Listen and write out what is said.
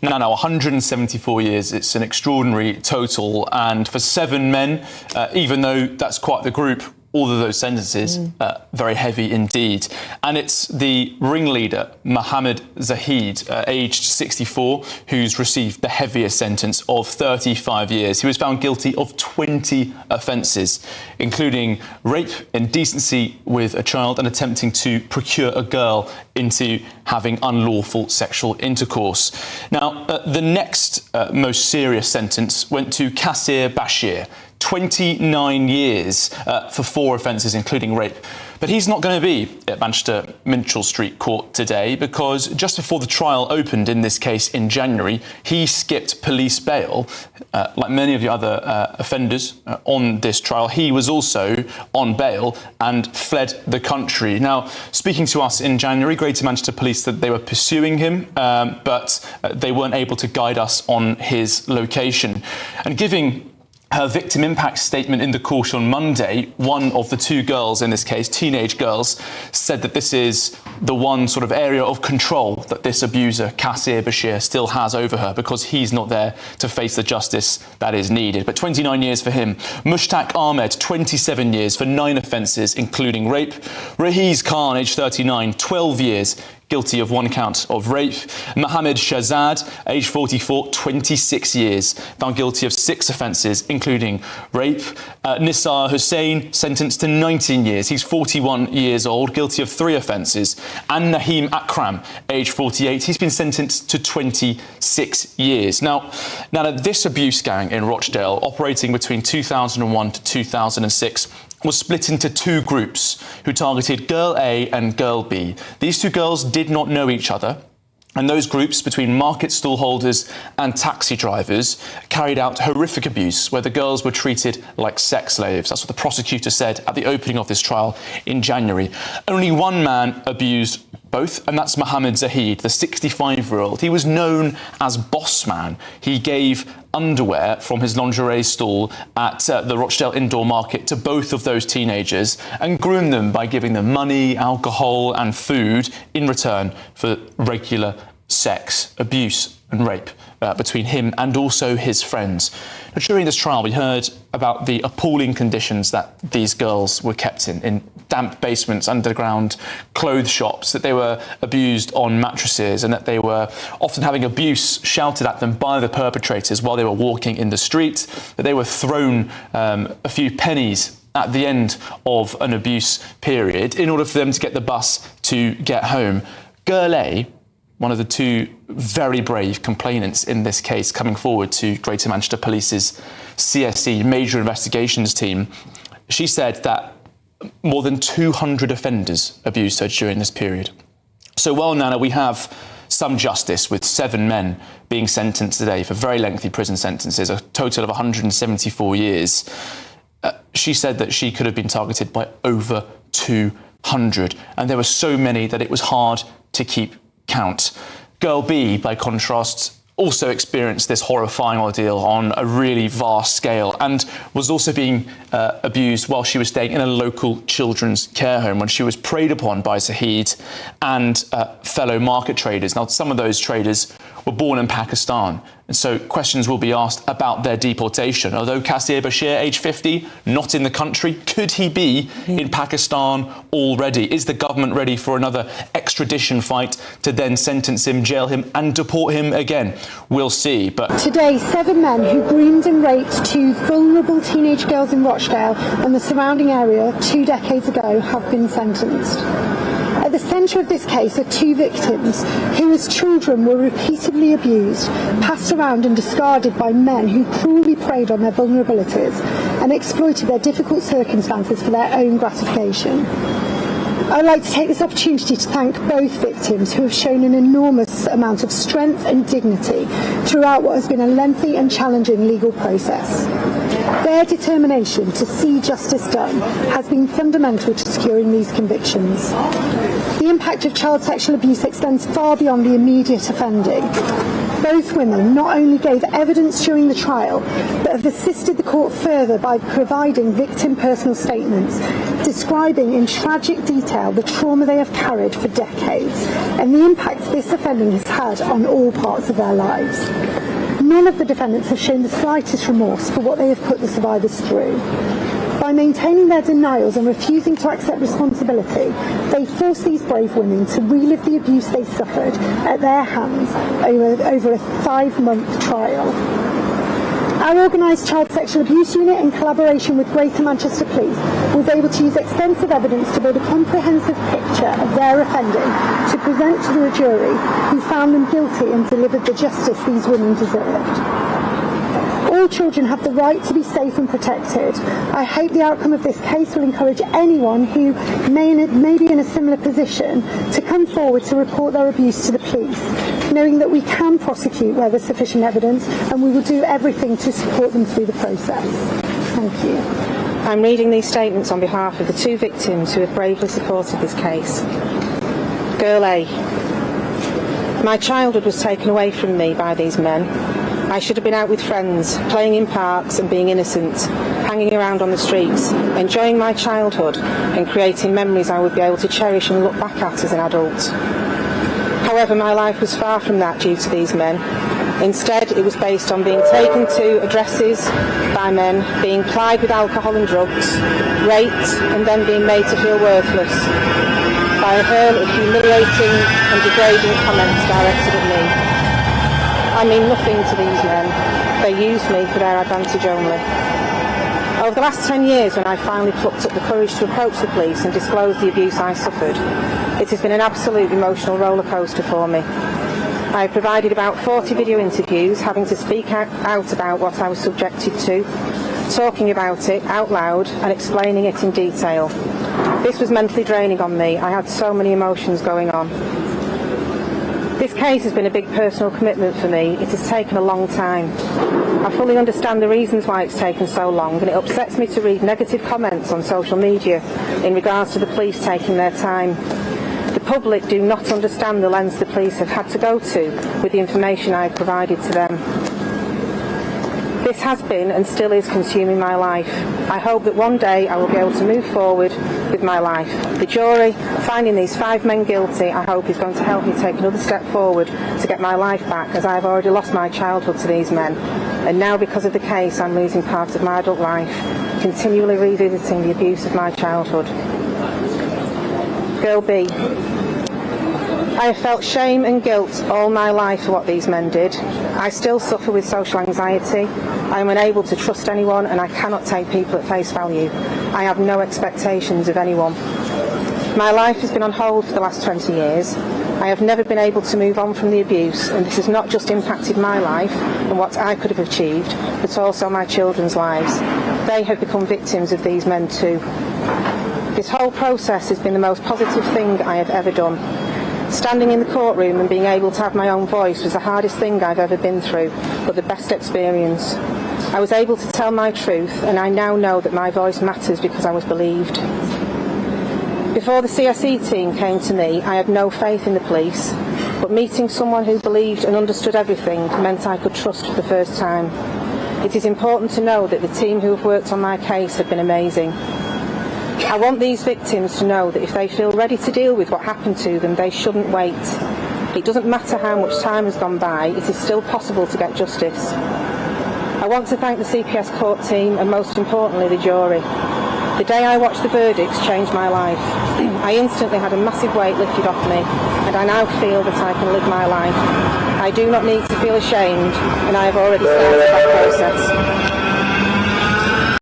Now, 174 years, it's an extraordinary total. And for 7 men, even though that's quite the group, all of those sentences, very heavy indeed. And it's the ringleader, Mohammed Zahid, aged 64, who's received the heaviest sentence of 35 years. He was found guilty of 20 offences, including rape, indecency with a child, and attempting to procure a girl into having unlawful sexual intercourse. Now, the next most serious sentence went to Kasir Bashir, 29 years for 4 offences, including rape. But he's not going to be at Manchester Minchell Street Court today because just before the trial opened in this case in January, he skipped police bail. Like many of the other offenders on this trial, he was also on bail and fled the country. Now, speaking to us in January, Greater Manchester Police said they were pursuing him, but they weren't able to guide us on his location. And giving her victim impact statement in the court on Monday, one of the 2 girls in this case, teenage girls, said that this is the one sort of area of control that this abuser, Kasir Bashir, still has over her because he's not there to face the justice that is needed. But 29 years for him. Mushtaq Ahmed, 27 years for 9 offences, including rape. Roheez Khan, age 39, 12 years, guilty of 1 count of rape. Mohammed Shahzad, age 44, 26 years, found guilty of 6 offences, including rape. Nisar Hussain, sentenced to 19 years. He's 41 years old, guilty of 3 offences. And Naheem Akram, age 48, he's been sentenced to 26 years. Now, this abuse gang in Rochdale, operating between 2001 to 2006, was split into 2 groups who targeted Girl A and Girl B. These 2 girls did not know each other, and those groups, between market stall holders and taxi drivers, carried out horrific abuse where the girls were treated like sex slaves. That's what the prosecutor said at the opening of this trial in January. Only one man abused both, and that's Mohammed Zahid, the 65-year-old. He was known as Boss Man. He gave underwear from his lingerie stall at the Rochdale indoor market to both of those teenagers and groomed them by giving them money, alcohol and food in return for regular sex, abuse and rape between him and also his friends. Now, during this trial, we heard about the appalling conditions that these girls were kept in damp basements, underground clothes shops, that they were abused on mattresses, and that they were often having abuse shouted at them by the perpetrators while they were walking in the street, that they were thrown a few pennies at the end of an abuse period in order for them to get the bus to get home. Girl A, one of the 2 very brave complainants in this case, coming forward to Greater Manchester Police's CSE, Major Investigations Team, she said that more than 200 offenders abused her during this period. So while, Nana, we have some justice with 7 men being sentenced today for very lengthy prison sentences, a total of 174 years, she said that she could have been targeted by over 200. And there were so many that it was hard to keep count. Girl B, by contrast, also experienced this horrifying ordeal on a really vast scale and was also being abused while she was staying in a local children's care home when she was preyed upon by Zahid and fellow market traders. Now, some of those traders were born in Pakistan, and so questions will be asked about their deportation. Although Kasir Bashir, age 50, not in the country, could he be in Pakistan already? Is the government ready for another extradition fight to then sentence him, jail him and deport him again? We'll see. But today, 7 men who groomed and raped 2 vulnerable teenage girls in Rochdale and the surrounding area 2 decades ago have been sentenced. At the centre of this case are 2 victims who as children were repeatedly abused, passed around and discarded by men who cruelly preyed on their vulnerabilities and exploited their difficult circumstances for their own gratification. I would like to take this opportunity to thank both victims who have shown an enormous amount of strength and dignity throughout what has been a lengthy and challenging legal process. Their determination to see justice done has been fundamental to securing these convictions. The impact of child sexual abuse extends far beyond the immediate offending. Both women not only gave evidence during the trial, but have assisted the court further by providing victim personal statements, describing in tragic detail the trauma they have carried for decades and the impact this offending has had on all parts of their lives. None of the defendants have shown the slightest remorse for what they have put the survivors through. By maintaining their denials and refusing to accept responsibility, they force these brave women to relive the abuse they suffered at their hands over a 5-month trial. Our organised child sexual abuse unit, in collaboration with Greater Manchester Police, was able to use extensive evidence to build a comprehensive picture of their offending to present to the jury, who found them guilty and delivered the justice these women deserved. All children have the right to be safe and protected. I hope the outcome of this case will encourage anyone who may be in a similar position to come forward to report their abuse to the police, knowing that we can prosecute where there's sufficient evidence, and we will do everything to support them through the process. Thank you. I'm reading these statements on behalf of the 2 victims who have bravely supported this case. Girl A. My childhood was taken away from me by these men. I should have been out with friends, playing in parks and being innocent, hanging around on the streets, enjoying my childhood and creating memories I would be able to cherish and look back at as an adult. However, my life was far from that due to these men. Instead, it was based on being taken to addresses by men, being plied with alcohol and drugs, raped and then being made to feel worthless by a hurl of humiliating and degrading comments directed at me. I mean nothing to these men. They used me for their advantage only. Over the last 10 years, when I finally plucked up the courage to approach the police and disclose the abuse I suffered, it has been an absolute emotional roller coaster for me. I have provided about 40 video interviews, having to speak out about what I was subjected to, talking about it out loud and explaining it in detail. This was mentally draining on me. I had so many emotions going on. This case has been a big personal commitment for me. It has taken a long time. I fully understand the reasons why it's taken so long, and it upsets me to read negative comments on social media in regards to the police taking their time. The public do not understand the lengths the police have had to go to with the information I have provided to them. This has been and still is consuming my life. I hope that one day I will be able to move forward with my life. The jury, finding these 5 men guilty, I hope is going to help me take another step forward to get my life back, as I have already lost my childhood to these men. And now, because of the case, I'm losing part of my adult life, continually revisiting the abuse of my childhood. Girl B. I have felt shame and guilt all my life for what these men did. I still suffer with social anxiety. I am unable to trust anyone, and I cannot take people at face value. I have no expectations of anyone. My life has been on hold for the last 20 years. I have never been able to move on from the abuse, and this has not just impacted my life and what I could have achieved, but also my children's lives. They have become victims of these men too. This whole process has been the most positive thing I have ever done. Standing in the courtroom and being able to have my own voice was the hardest thing I've ever been through, but the best experience. I was able to tell my truth, and I now know that my voice matters because I was believed. Before the CSE team came to me, I had no faith in the police, but meeting someone who believed and understood everything meant I could trust for the first time. It is important to know that the team who have worked on my case have been amazing. I want these victims to know that if they feel ready to deal with what happened to them, they shouldn't wait. It doesn't matter how much time has gone by, it is still possible to get justice. I want to thank the CPS court team and most importantly the jury. The day I watched the verdicts changed my life. I instantly had a massive weight lifted off me, and I now feel that I can live my life. I do not need to feel ashamed, and I have already started that process.